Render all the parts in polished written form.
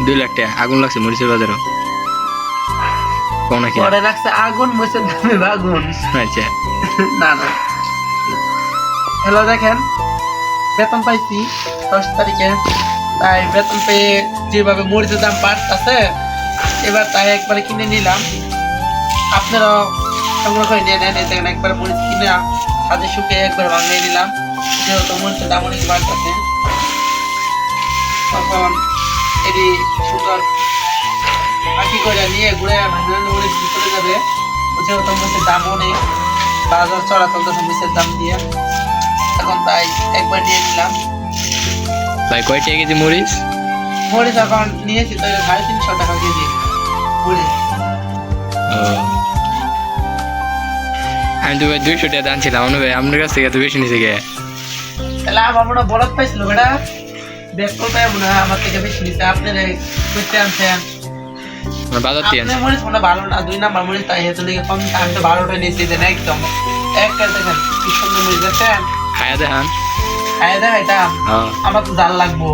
2 লাখ টাকা আগুন লাগছে মরিচের বাজারও কোন কি পরে রাখছে আগুন মরিচের দামে আগুন। আচ্ছা না না হ্যালো দেখেন বেতন পাইছি 10 তারিখে, তাই বেতন পেয়ে যেভাবে মরিচের দাম বাড়তেছে এবার তাই একবারে কিনে নিলাম। আপনারাও সংগ্রহ করে নিয়ে নেন। দেখেন একবার মরিচ কিনে সাজে শুকিয়ে একবার ভাঙিয়ে নিলাম, যেহেতু মরিচের দাম অনেক বাড়তেছে। তখন এটি সুন্দর পাখি করে নিয়ে ঘুরে মরিচ চলে যাবে, যেহেতু মরিচের দাম অনেক বাজার চড়া চলতেছে মরিচের দাম দিয়ে। এখন তাই একবার নিয়ে নিলাম। ভাই কয় টাকা কেজি মরিচ? মরিচ এখন নিয়েছি তো 350 টাকা কেজি মরিচ। আমি তো ভাই 200 টাকা দানছিলাম ভাই, আপনার কাছ থেকে এত বেশি নিচে গে? তাহলে আমার মনে বলদ পাইছিল বেটা, বেশ করতে মনে হয় আমার থেকে বেশি নিচ্ছে। আপনারা করতে আনছেন বাজার দিয়ে আপনার মরিচ মনে ভালো না, 2 নাম্বার মরিচ, তাই হেতু লিগে কম। আমি তো 12টা নিয়েছি দেন একদম একটা। দেখেন কি সুন্দর মরিচ দেখছেন, খায়া দেখান। খাই দেখাইতাম আমার তো জাল লাগবো।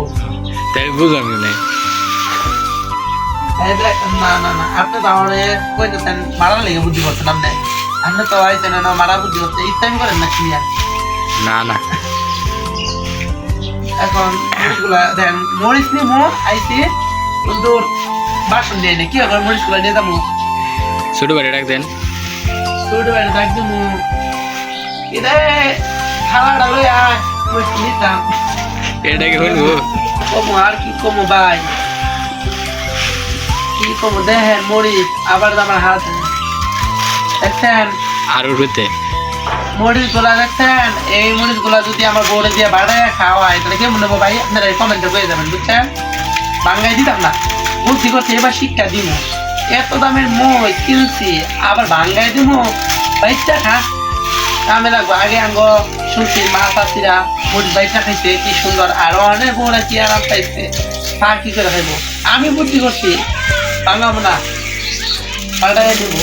তাই বুঝলাম না। না না না আপনি তো আমার কইতেছেন মারা লেগে বুদ্ধি করছেন। আপনি তো আইছেন না মারা বুদ্ধি করতে ইচ্ছা করেন না ক্লিয়ার। না না এখন মরিচগুলা দেখেন, মরিচ নিমো আইছি কিন্তু বাসন দিয়ে কি হবে, মরিচগুলা নিয়ে যাবো ছোট বাড়ি ডাক দেন। ছোট বাড়ি ডাক দিমু এটা খাওয়াটা লই আয় মরিচ নিতাম। এটাকে হইবো কমো আর কি কমো ভাই, কি কমো দেখেন মরিচ আবার আমার হাত দেখছেন। আর উঠতে মরিচ গুলা দেখছেন, এই মরিচ গুলা যদি আমার বউরে দিয়ে বাড়ায় খাওয়ায় তাহলে কেমন নেবো ভাই? আপনারা কমেন্টে করে যাবেন বুঝছেন। বাঙ্গাই দিতাম না, বুদ্ধি করছে এবার শিক্ষা দিব। এত দামের মরিচ কিনছি আবার বাঙ্গাই দিব, বাইকটা খা কামে লাগবো। আগে আঙ্গ শুনছি মা চাষিরা মরিচ বাইকটা খাইছে কি সুন্দর, আরো অনেক বউরা কি আরাম পাইছে, খা কি করে খাইবো। আমি বুদ্ধি করছি বাঙ্গাবো না, পাল্টাই দেবো।